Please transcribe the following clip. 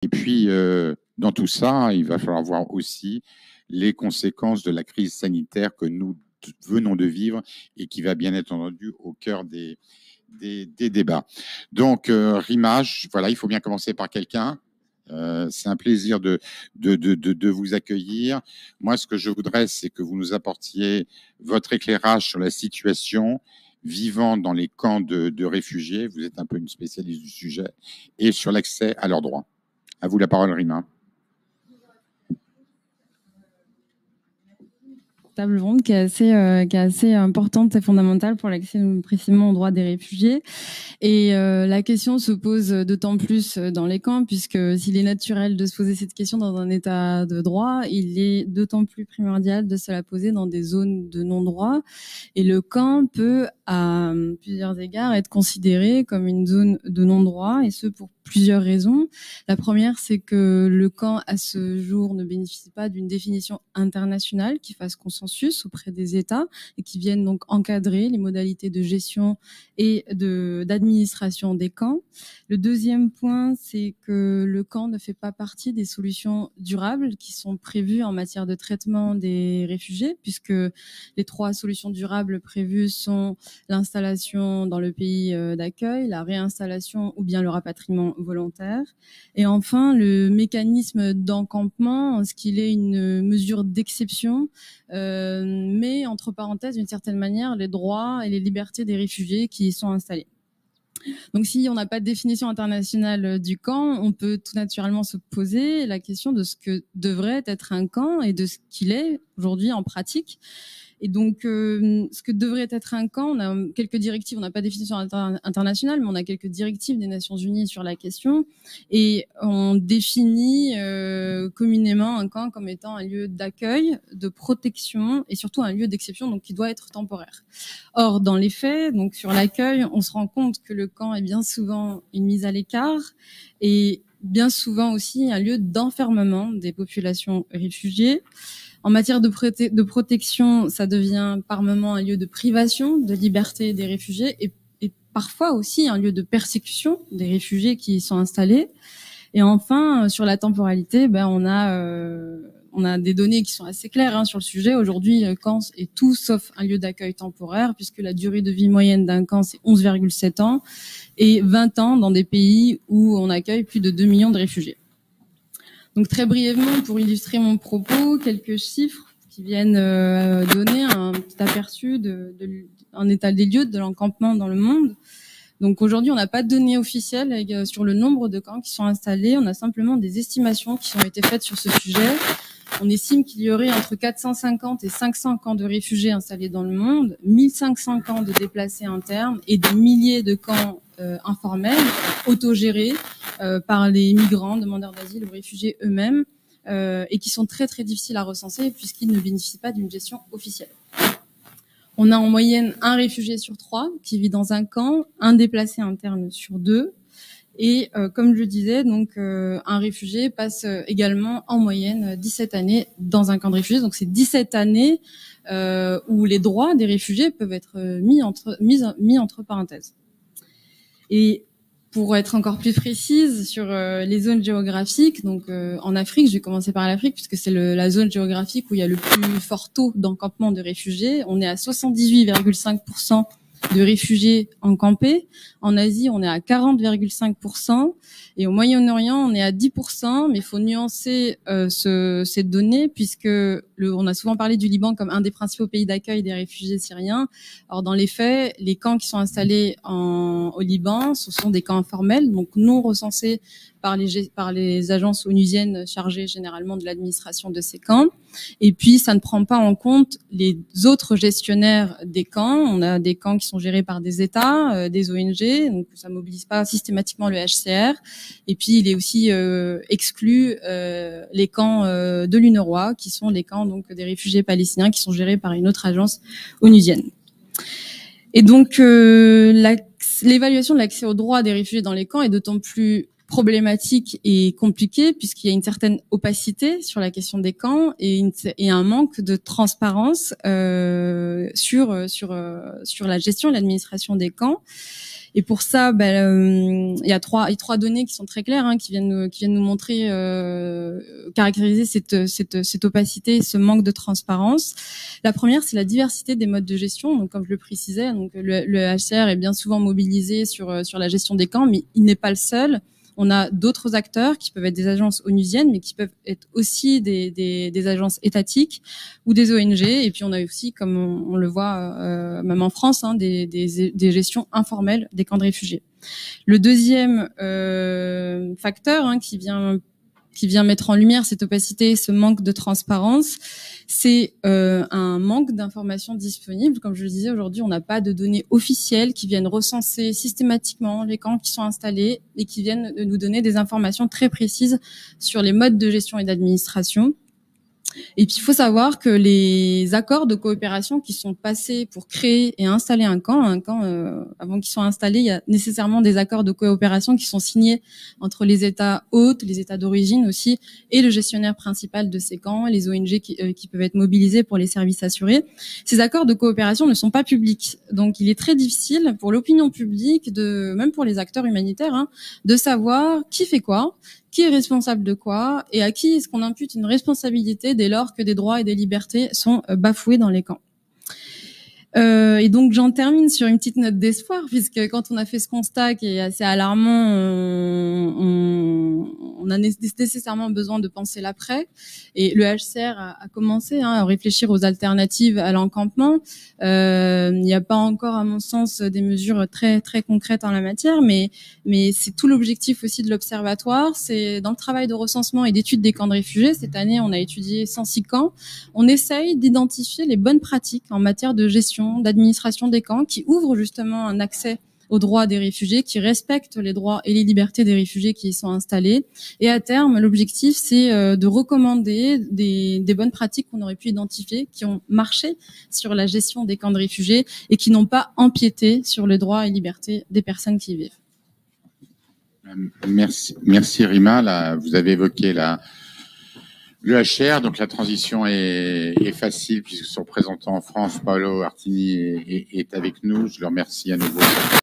Et puis, dans tout ça, il va falloir voir aussi les conséquences de la crise sanitaire que nous venons de vivre et qui va bien être entendu au cœur des débats. Donc, Rimage, voilà, il faut bien commencer par quelqu'un. C'est un plaisir de vous accueillir. Moi, ce que je voudrais, c'est que vous nous apportiez votre éclairage sur la situation vivant dans les camps de réfugiés. Vous êtes un peu une spécialiste du sujet et sur l'accès à leurs droits. À vous la parole, Rima. Table ronde qui est assez importante et fondamentale pour l'accès précisément aux droits des réfugiés. Et la question se pose d'autant plus dans les camps, puisque s'il est naturel de se poser cette question dans un état de droit, il est d'autant plus primordial de se la poser dans des zones de non-droit. Et le camp peut, à plusieurs égards, être considéré comme une zone de non-droit, et ce pour plusieurs raisons. La première, c'est que le camp, à ce jour, ne bénéficie pas d'une définition internationale qui fasse consensus auprès des États et qui vienne donc encadrer les modalités de gestion et d'administration des camps. Le deuxième point, c'est que le camp ne fait pas partie des solutions durables qui sont prévues en matière de traitement des réfugiés, puisque les 3 solutions durables prévues sont l'installation dans le pays d'accueil, la réinstallation ou bien le rapatriement volontaire. Et enfin, le mécanisme d'encampement, en ce qu'il est une mesure d'exception, mais entre parenthèses, d'une certaine manière, les droits et les libertés des réfugiés qui y sont installés. Donc, si on n'a pas de définition internationale du camp, on peut tout naturellement se poser la question de ce que devrait être un camp et de ce qu'il est aujourd'hui en pratique. Et donc, ce que devrait être un camp, on a quelques directives, on n'a pas de définition internationale, mais on a quelques directives des Nations Unies sur la question. Et on définit communément un camp comme étant un lieu d'accueil, de protection et surtout un lieu d'exception, donc qui doit être temporaire. Or, dans les faits, donc sur l'accueil, on se rend compte que le camp est bien souvent une mise à l'écart et bien souvent aussi un lieu d'enfermement des populations réfugiées. En matière de protection, ça devient par moments un lieu de privation de liberté des réfugiés et parfois aussi un lieu de persécution des réfugiés qui y sont installés. Et enfin, sur la temporalité, on a des données qui sont assez claires sur le sujet. Aujourd'hui, le camp est tout sauf un lieu d'accueil temporaire, puisque la durée de vie moyenne d'un camp, c'est 11,7 ans et 20 ans dans des pays où on accueille plus de 2 millions de réfugiés. Donc très brièvement, pour illustrer mon propos, quelques chiffres qui viennent donner un petit aperçu d'un état des lieux de l'encampement dans le monde. Donc aujourd'hui, on n'a pas de données officielles sur le nombre de camps qui sont installés. On a simplement des estimations qui ont été faites sur ce sujet. On estime qu'il y aurait entre 450 et 500 camps de réfugiés installés dans le monde, 1500 camps de déplacés internes et des milliers de camps informels, autogérés par les migrants, demandeurs d'asile ou réfugiés eux-mêmes, et qui sont très très difficiles à recenser puisqu'ils ne bénéficient pas d'une gestion officielle. On a en moyenne un réfugié sur 3 qui vit dans un camp, un déplacé interne sur 2. Et comme je disais, donc un réfugié passe également en moyenne 17 années dans un camp de réfugiés. Donc c'est 17 années où les droits des réfugiés peuvent être mis entre parenthèses. Et pour être encore plus précise sur les zones géographiques, donc en Afrique, je vais commencer par l'Afrique puisque c'est la zone géographique où il y a le plus fort taux d'encampement de réfugiés. On est à 78,5% de réfugiés encampés. En Asie, on est à 40,5%. Et au Moyen-Orient, on est à 10%. Mais il faut nuancer ces données puisque on a souvent parlé du Liban comme un des principaux pays d'accueil des réfugiés syriens. Or, dans les faits, les camps qui sont installés au Liban, ce sont des camps informels, donc non recensés par les agences onusiennes chargées généralement de l'administration de ces camps. Et puis, ça ne prend pas en compte les autres gestionnaires des camps. On a des camps qui sont gérés par des États, des ONG, donc ça mobilise pas systématiquement le HCR. Et puis, il est aussi exclu les camps de l'UNRWA, qui sont les camps donc des réfugiés palestiniens qui sont gérés par une autre agence onusienne. Et donc, l'évaluation de l'accès aux droits des réfugiés dans les camps est d'autant plus problématique et compliquée puisqu'il y a une certaine opacité sur la question des camps et un manque de transparence sur la gestion et l'administration des camps. Et pour ça, il y a trois données qui sont très claires, qui viennent nous montrer, caractériser cette opacité, ce manque de transparence. La première, c'est la diversité des modes de gestion. Donc, comme je le précisais, donc le HCR est bien souvent mobilisé sur la gestion des camps, mais il n'est pas le seul. On a d'autres acteurs qui peuvent être des agences onusiennes, mais qui peuvent être aussi des agences étatiques ou des ONG. Et puis on a aussi, comme on le voit même en France, des gestions informelles des camps de réfugiés. Le deuxième facteur qui vient mettre en lumière cette opacité, ce manque de transparence, c'est un manque d'informations disponibles. Comme je le disais, aujourd'hui, on n'a pas de données officielles qui viennent recenser systématiquement les camps qui sont installés et qui viennent nous donner des informations très précises sur les modes de gestion et d'administration. Et puis, il faut savoir que les accords de coopération qui sont passés pour créer et installer un camp, avant qu'ils soient installés, il y a nécessairement des accords de coopération qui sont signés entre les États hôtes, les États d'origine aussi, et le gestionnaire principal de ces camps, les ONG qui peuvent être mobilisés pour les services assurés. Ces accords de coopération ne sont pas publics. Donc, il est très difficile pour l'opinion publique, même pour les acteurs humanitaires, de savoir qui fait quoi, qui est responsable de quoi et à qui est-ce qu'on impute une responsabilité dès lors que des droits et des libertés sont bafoués dans les camps. Et donc j'en termine sur une petite note d'espoir, puisque quand on a fait ce constat qui est assez alarmant, on a nécessairement besoin de penser l'après. Et le HCR a commencé à réfléchir aux alternatives à l'encampement. Il n'y a pas encore, à mon sens, des mesures très très concrètes en la matière, mais c'est tout l'objectif aussi de l'observatoire. C'est dans le travail de recensement et d'étude des camps de réfugiés. Cette année, on a étudié 106 camps. On essaye d'identifier les bonnes pratiques en matière de gestion, d'administration des camps, qui ouvrent justement un accès aux droits des réfugiés, qui respectent les droits et les libertés des réfugiés qui y sont installés. Et à terme, l'objectif, c'est de recommander des bonnes pratiques qu'on aurait pu identifier, qui ont marché sur la gestion des camps de réfugiés et qui n'ont pas empiété sur les droits et libertés des personnes qui y vivent. Merci Rima. Là, vous avez évoqué le HR, donc la transition est facile puisque son représentant en France, Paolo Artini, est avec nous. Je le remercie à nouveau.